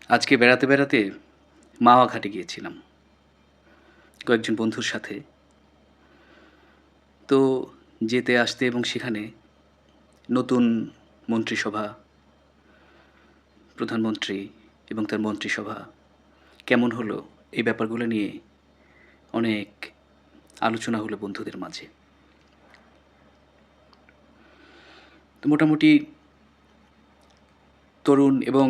আজকে বেড়াতে বেড়াতে মাওয়া ঘাটে গিয়েছিলাম কয়েকজন বন্ধুর সাথে। তো যেতে আসতে এবং সেখানে নতুন মন্ত্রিসভা, প্রধানমন্ত্রী এবং তার মন্ত্রিসভা কেমন হলো, এই ব্যাপারগুলো নিয়ে অনেক আলোচনা হলো বন্ধুদের মাঝে। তো মোটামুটি তরুণ এবং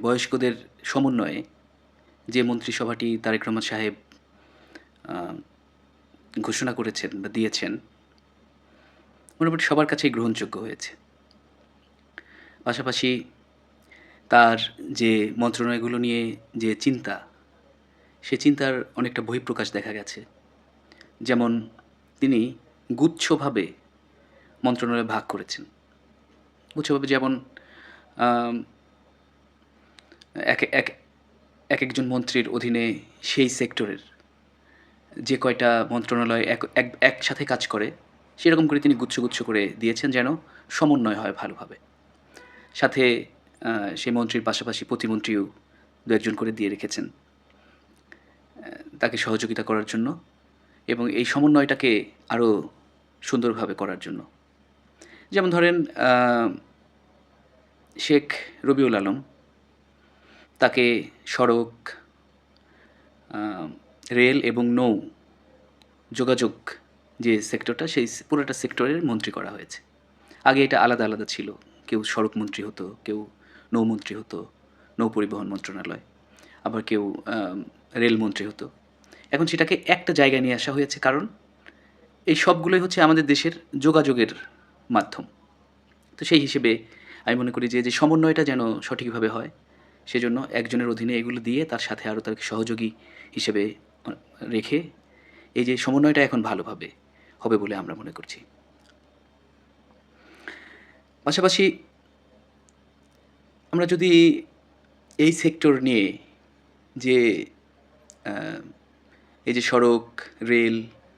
বয়স্কদের সমন্বয়ে যে মন্ত্রিসভাটি তারেক রহমান সাহেব আ ঘোষণা করেছেন বা দিয়েছেন, মোটামুটি সবার কাছেই গ্রহণযোগ্য হয়েছে। পাশাপাশি তার যে মন্ত্রণালয়গুলো নিয়ে যে চিন্তা, সে চিন্তার অনেকটা বহিঃপ্রকাশ দেখা গেছে। যেমন তিনি গুচ্ছভাবে মন্ত্রণালয় ভাগ করেছেন। গুচ্ছভাবে যেমন আম এক এক একেকজন মন্ত্রীর অধীনে সেই সেক্টরের যে কয়টা মন্ত্রণালয় একসাথে কাজ করে, সেরকম করে তিনি গুচ্ছ, গুচ্ছ করে দিয়েছেন যেন সমন্বয় হয় ভালোভাবে। সাথে আ সেই মন্ত্রীর পাশাপাশি প্রতিমন্ত্রীও ২-১ জন করে দিয়ে রেখেছেন তাকে সহযোগিতা করার জন্য এবং এই সমন্বয়টাকে আরও সুন্দরভাবে করার জন্য। যেমন ধরেন শেখ রবিউল আলম, তাকে সড়ক, আ রেল এবং নৌ যোগাযোগ যে সেক্টরটা, সেই পুরোটা সেক্টরের মন্ত্রী করা হয়েছে। আগে এটা আলাদা, আলাদা ছিল। কেউ সড়ক মন্ত্রী হতো, কেউ নৌমন্ত্রী হতো, নৌ পরিবহন মন্ত্রণালয়। আবার কেউ রেলমন্ত্রী হতো। এখন সেটাকে একটা জায়গায় নিয়ে আসা হয়েছে, কারণ এই সবগুলোই হচ্ছে আমাদের দেশের যোগাযোগের মাধ্যম। তো সেই হিসেবে আমি মনে করি যে সমন্বয়টা যেন সঠিকভাবে হয়, সেজন্য একজনের অধীনে এগুলো দিয়ে তার সাথে আরও তাকে সহযোগী হিসেবে আ রেখে এই যে সমন্বয়টা এখন ভালোভাবে হবে বলে আমরা মনে করছি। পাশাপাশি আমরা যদি এই সেক্টর নিয়ে যে আ এই যে সড়ক, রেল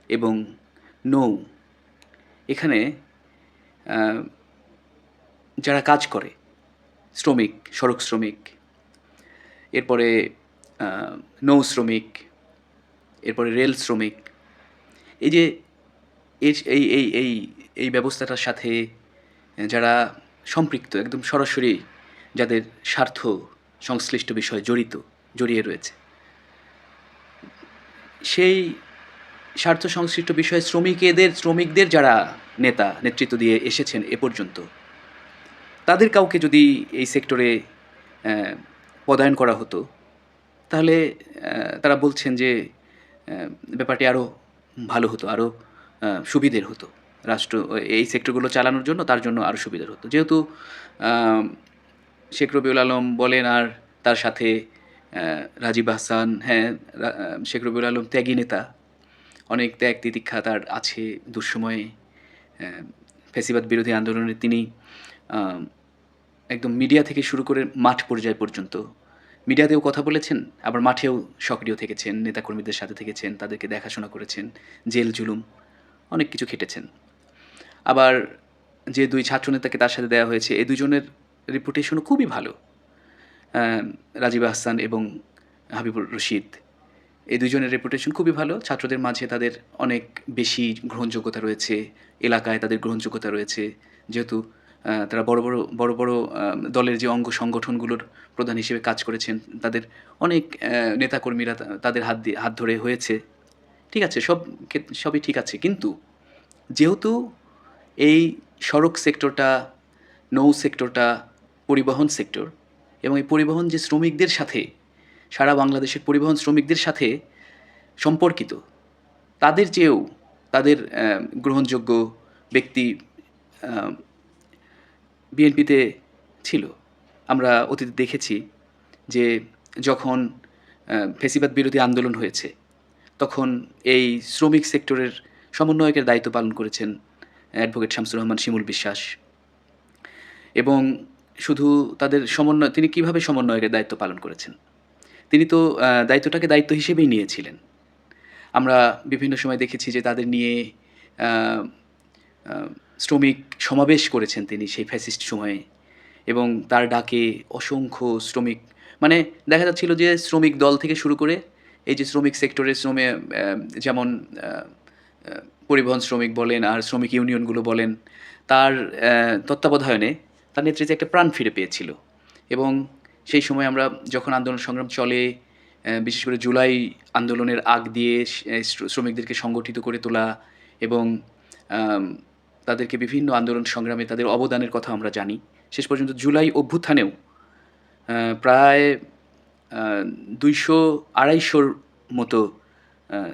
এবং নৌ, এখানে আ যারা কাজ করে, শ্রমিক, সড়ক শ্রমিক, এরপরে আ নৌ শ্রমিক, এরপরে রেল শ্রমিক, এই যে এস এই এই এই এই ব্যবস্থাটার সাথে যারা সম্পৃক্ত, একদম সরাসরি যাদের স্বার্থ সংশ্লিষ্ট বিষয়ে জড়িয়ে রয়েছে, সেই স্বার্থ সংশ্লিষ্ট বিষয়ে শ্রমিকদের যারা নেতৃত্ব দিয়ে এসেছেন এ পর্যন্ত, তাদের কাউকে যদি এই সেক্টরে অ্যা পদায়ন করা হতো, তাহলে তারা বলছেন যে ব্যাপারটি আরও ভালো হতো, আরও সুবিধের হতো। রাষ্ট্র এই সেক্টরগুলো চালানোর জন্য, তার জন্য আরও সুবিধার হতো। যেহেতু আম শেখ রবিউল আলম বলেন, আর তার সাথে রাজীব আহসান, হ্যাঁ, শেখ রবিউল আলম ত্যাগী নেতা। অনেক ত্যাগ তিতিক্ষা তার আছে। দুঃসময়ে অ্যা ফ্যাসিবাদ বিরোধী আন্দোলনে তিনি আম একদম মিডিয়া থেকে শুরু করে মাঠ পর্যায় পর্যন্ত মিডিয়াতেও কথা বলেছেন, আবার মাঠেও সক্রিয় থেকেছেন, নেতাকর্মীদের সাথে থেকেছেন, তাদেরকে দেখাশোনা করেছেন, জেল-জুলুম অনেক কিছু খেটেছেন। আবার যে ২ ছাত্রনেতাকে তার সাথে দেয়া হয়েছে, এই ২ জনের রেপুটেশনও খুবই ভালো। রাজীব আহসান এবং হাবিবুর রশিদ। এই ২ জনের রেপুটেশন খুবই ভালো। ছাত্রদের মাঝে তাদের অনেক বেশি গ্রহণযোগ্যতা রয়েছে। এলাকায় তাদের গ্রহণযোগ্যতা রয়েছে। যেহেতু তারা বড় বড় দলের যে অঙ্গ সংগঠনগুলোর প্রধান হিসেবে কাজ করেছেন, তাদের অনেক নেতাকর্মীরা তাদের হাত ধরে হয়েছে। ঠিক আছে, সবই ঠিক আছে। কিন্তু যেহেতু এই সড়ক সেক্টরটা, নৌ সেক্টরটা পরিবহন সেক্টর, এবং এই পরিবহন যে শ্রমিকদের সাথে, সারা বাংলাদেশের পরিবহন শ্রমিকদের সাথে সম্পর্কিত, তাদের চেয়েও তাদের গ্রহণযোগ্য ব্যক্তি আ বিএনপিতে ছিল। আমরা অতীতে দেখেছি যে যখন ফ্যাসিবাদ বিরোধী আন্দোলন হয়েছে, তখন এই শ্রমিক সেক্টরের সমন্বয়কের দায়িত্ব পালন করেছেন অ্যাডভোকেট শামসুর রহমান শিমুল বিশ্বাস। এবং শুধু তাদের তিনি কিভাবে সমন্বয়কের দায়িত্ব পালন করেছেন? তিনি তো দায়িত্বটাকে দায়িত্ব হিসেবেই নিয়েছিলেন। আমরা বিভিন্ন সময় দেখেছি যে তাদের নিয়ে আ আ শ্রমিক সমাবেশ করেছেন তিনি সেই ফ্যাসিস্ট সময়ে, এবং তার ডাকে অসংখ্য শ্রমিক, মানে দেখা যাচ্ছিল যে শ্রমিক দল থেকে শুরু করে এই যে শ্রমিক সেক্টরের যেমন আহ, আহ, পরিবহন শ্রমিক বলেন আর শ্রমিক ইউনিয়নগুলো বলেন, তার তত্ত্বাবধানে তার নেতৃত্বে একটা প্রাণ ফিরে পেয়েছিল। এবং সেই সময় আমরা যখন আন্দোলন সংগ্রাম চলে, বিশেষ করে জুলাই আন্দোলনের আগ দিয়ে শ্রমিকদেরকে সংগঠিত করে তোলা এবং আম, তাদেরকে বিভিন্ন আন্দোলন সংগ্রামে তাদের অবদানের কথা আমরা জানি। শেষ পর্যন্ত জুলাই অভ্যুত্থানেও প্রায় 200-250 মতো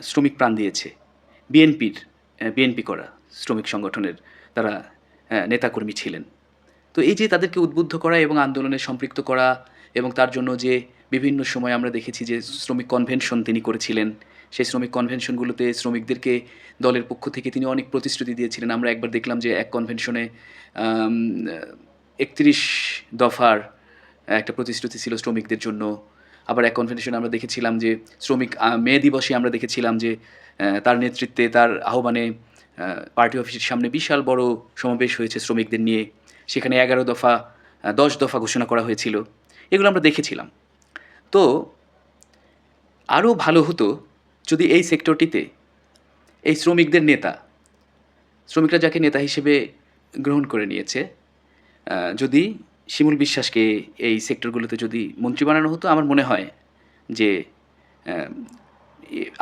শ্রমিক প্রাণ দিয়েছে। বিএনপি করা শ্রমিক সংগঠনের তারা নেতাকর্মী ছিলেন। তো এই যে তাদেরকে উদ্বুদ্ধ করা এবং আন্দোলনে সম্পৃক্ত করা, এবং তার জন্য যে বিভিন্ন সময় আমরা দেখেছি যে শ্রমিক কনভেনশন তিনি করেছিলেন, সেই শ্রমিক কনভেনশনগুলোতে শ্রমিকদেরকে দলের পক্ষ থেকে তিনি অনেক প্রতিশ্রুতি দিয়েছিলেন। আমরা একবার দেখলাম যে এক কনভেনশনে 31 দফার একটা প্রতিশ্রুতি ছিল শ্রমিকদের জন্য। আবার এক কনভেনশনে আমরা দেখেছিলাম যে মে দিবসে আমরা দেখেছিলাম যে তার নেতৃত্বে, তার আহ্বানে পার্টি অফিসের সামনে বিশাল বড় সমাবেশ হয়েছে শ্রমিকদের নিয়ে। সেখানে 11 দফা 10 দফা ঘোষণা করা হয়েছিল। এগুলো আমরা দেখেছিলাম। তো আরও ভালো হতো যদি এই সেক্টরটিতে এই শ্রমিকদের নেতা, শ্রমিকরা যাকে নেতা হিসেবে গ্রহণ করে নিয়েছে, যদি শিমুল বিশ্বাসকে এই সেক্টরগুলোতে যদি মন্ত্রী বানানো হতো, আমার মনে হয় যে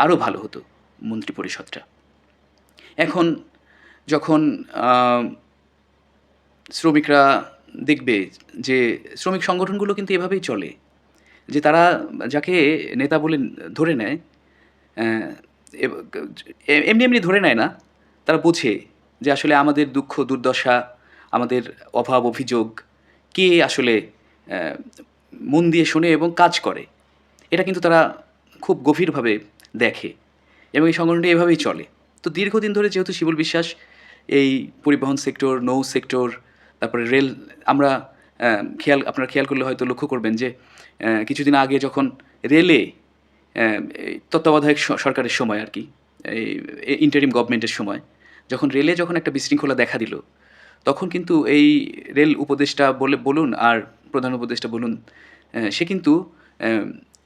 আরও ভালো হতো মন্ত্রী পরিষদটা। এখন যখন শ্রমিকরা দেখবে যে শ্রমিক সংগঠনগুলো কিন্তু এভাবেই চলে, যে তারা যাকে নেতা বলে ধরে নেয়, এমনি এমনি ধরে নেয় না, তারা বোঝে যে আসলে আমাদের দুঃখ দুর্দশা, আমাদের অভাব অভিযোগ কে আসলে মন দিয়ে শোনে এবং কাজ করে, এটা কিন্তু তারা খুব গভীরভাবে দেখে এবং এই সংগঠনটি এভাবেই চলে। তো দীর্ঘদিন ধরে যেহেতু শিমুল বিশ্বাস এই পরিবহন সেক্টর, নৌ সেক্টর, তারপরে রেল, আমরা আপনারা খেয়াল করলে হয়তো লক্ষ্য করবেন যে কিছুদিন আগে যখন রেলে এই তত্ত্বাবধায়ক সরকারের সময় আর কি, এই ইন্টারিম গভর্নমেন্টের সময় যখন রেলে একটা বিশৃঙ্খলা দেখা দিল, তখন কিন্তু এই রেল উপদেষ্টা বলুন আর প্রধান উপদেষ্টা বলুন, সে কিন্তু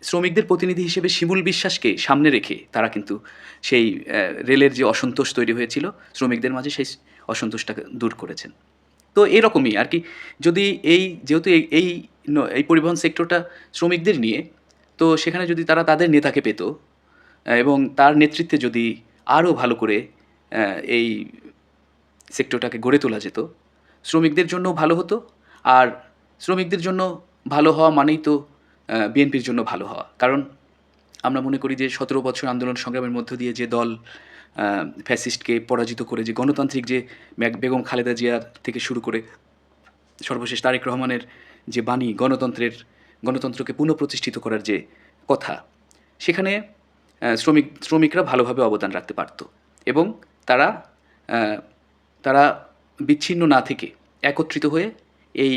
শ্রমিকদের প্রতিনিধি হিসেবে শিমুল বিশ্বাসকে সামনে রেখে তারা কিন্তু সেই রেলের যে অসন্তোষ তৈরি হয়েছিল শ্রমিকদের মাঝে, সেই অসন্তোষটাকে দূর করেছেন। তো এরকমই আর কি, যদি যেহেতু এই পরিবহন সেক্টরটা শ্রমিকদের নিয়ে, তো সেখানে যদি তারা তাদের নেতাকে পেত এবং তার নেতৃত্বে যদি আরও ভালো করে এই সেক্টরটাকে গড়ে তোলা যেত, শ্রমিকদের জন্য ভালো হতো। আর শ্রমিকদের জন্য ভালো হওয়া মানেই তো বিএনপির জন্য ভালো হওয়া। কারণ আমরা মনে করি যে 17 বছর আন্দোলন সংগ্রামের মধ্য দিয়ে যে দল ফ্যাসিস্টকে পরাজিত করে, যে গণতান্ত্রিক যে বেগম খালেদা জিয়া থেকে শুরু করে সর্বশেষ তারেক রহমানের যে বাণী, গণতন্ত্রকে পুনঃপ্রতিষ্ঠিত করার যে কথা, সেখানে শ্রমিকরা ভালোভাবে অবদান রাখতে পারত এবং তারা তারা বিচ্ছিন্ন না থেকে একত্রিত হয়ে এই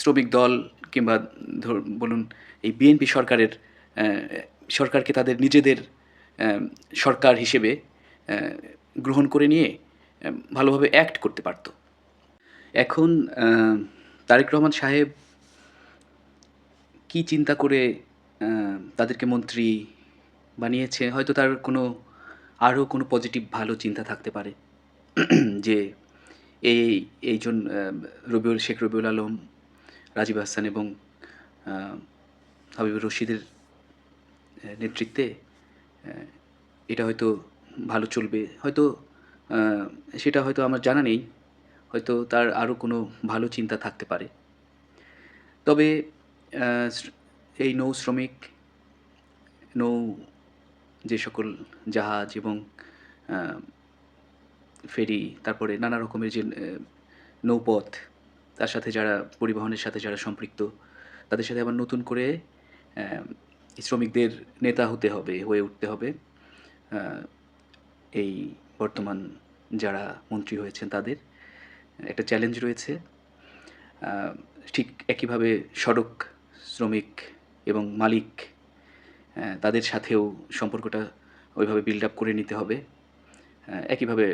শ্রমিক দল কিংবা বলুন এই বিএনপি সরকারকে তাদের নিজেদের সরকার হিসেবে গ্রহণ করে নিয়ে ভালোভাবে অ্যাক্ট করতে পারত। এখন তারেক রহমান সাহেব কি চিন্তা করে তাদেরকে মন্ত্রী বানিয়েছে, হয়তো তার আরও কোনো পজিটিভ ভালো চিন্তা থাকতে পারে যে এইজন শেখ রবিউল আলম, রাজীব হাসান এবং হাবিবুর রশিদের নেতৃত্বে এটা হয়তো ভালো চলবে। হয়তো সেটা হয়তো আমার জানা নেই, হয়তো তার আরও কোনো ভালো চিন্তা থাকতে পারে। তবে এই নৌ যে সকল জাহাজ এবং ফেরি, তারপরে নানা রকমের যে নৌপথ, তার সাথে যারা পরিবহনের সাথে যারা সম্পৃক্ত, তাদের সাথে আবার নতুন করে শ্রমিকদের নেতা হয়ে উঠতে হবে। এই বর্তমান যারা মন্ত্রী হয়েছেন তাদের একটা চ্যালেঞ্জ রয়েছে। ঠিক একইভাবে সড়ক শ্রমিক এবং মালিক, তাদের সাথেও সম্পর্কটা ওইভাবে বিল্ড আপ করে নিতে হবে। একইভাবে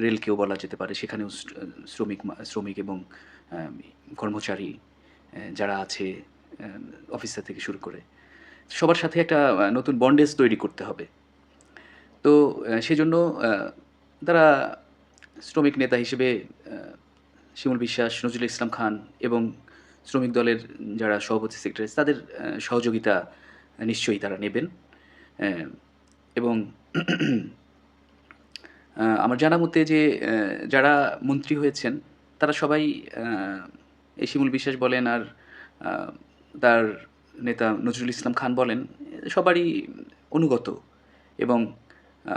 রেলকেও বলা যেতে পারে, সেখানেও শ্রমিক এবং কর্মচারী যারা আছে অফিসার থেকে শুরু করে সবার সাথে একটা নতুন বন্ডেজ তৈরি করতে হবে। তো সেজন্য তারা শ্রমিক নেতা হিসেবে আ শিমুল বিশ্বাস, নজরুল ইসলাম খান এবং শ্রমিক দলের যারা সভাপতি সেক্রেটারি তাদের সহযোগিতা নিশ্চয়ই তারা নেবেন। অ্যা এবং আমার জানা মতে যে যারা মন্ত্রী হয়েছেন তারা সবাই আ এই শিমুল বিশ্বাস বলেন আর আ তার নেতা নজরুল ইসলাম খান বলেন, সবারই অনুগত এবং আ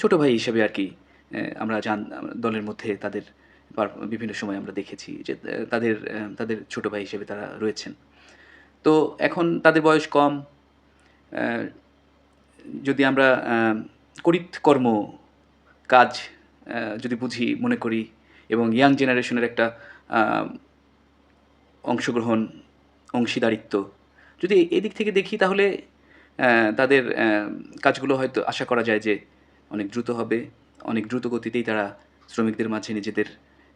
ছোট ভাই হিসেবে আরকি আমরা দলের মধ্যে তাদের বিভিন্ন সময় আমরা দেখেছি যে তাদের ছোট ভাই হিসেবে তারা রয়েছেন। তো এখন তাদের বয়স কম। অ্যা যদি আমরা করিতকর্ম কাজ যদি বুঝি, মনে করি এবং ইয়াং জেনারেশনের একটা আ অংশগ্রহণ, অংশীদারিত্ব যদি এদিক থেকে দেখি তাহলে তাদের কাজগুলো হয়তো আশা করা যায় যে অনেক দ্রুত হবে। অনেক দ্রুত গতিতেই তারা শ্রমিকদের মাঝে নিজেদের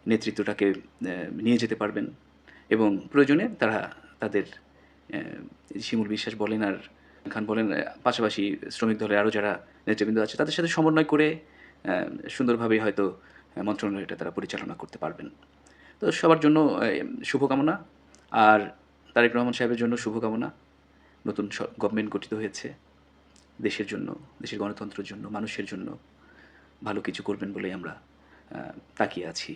নেতৃত্বটাকে নিয়ে যেতে পারবেন এবং প্রয়োজনে তারা তাদের শিমুল বিশ্বাস বলেন আর খান বলেন পাশাপাশি শ্রমিক দলের আরও যারা নেতৃবৃন্দ আছে তাদের সাথে সমন্বয় করে সুন্দরভাবে হয়তো মন্ত্রণালয়টা তারা পরিচালনা করতে পারবেন। তো সবার জন্য শুভকামনা। আর তারেক রহমান সাহেবের জন্য শুভকামনা। নতুন গভর্নমেন্ট গঠিত হয়েছে। দেশের জন্য, দেশের গণতন্ত্রের জন্য, মানুষের জন্য ভালো কিছু করবেন বলেই আমরা তাকিয়ে আছি।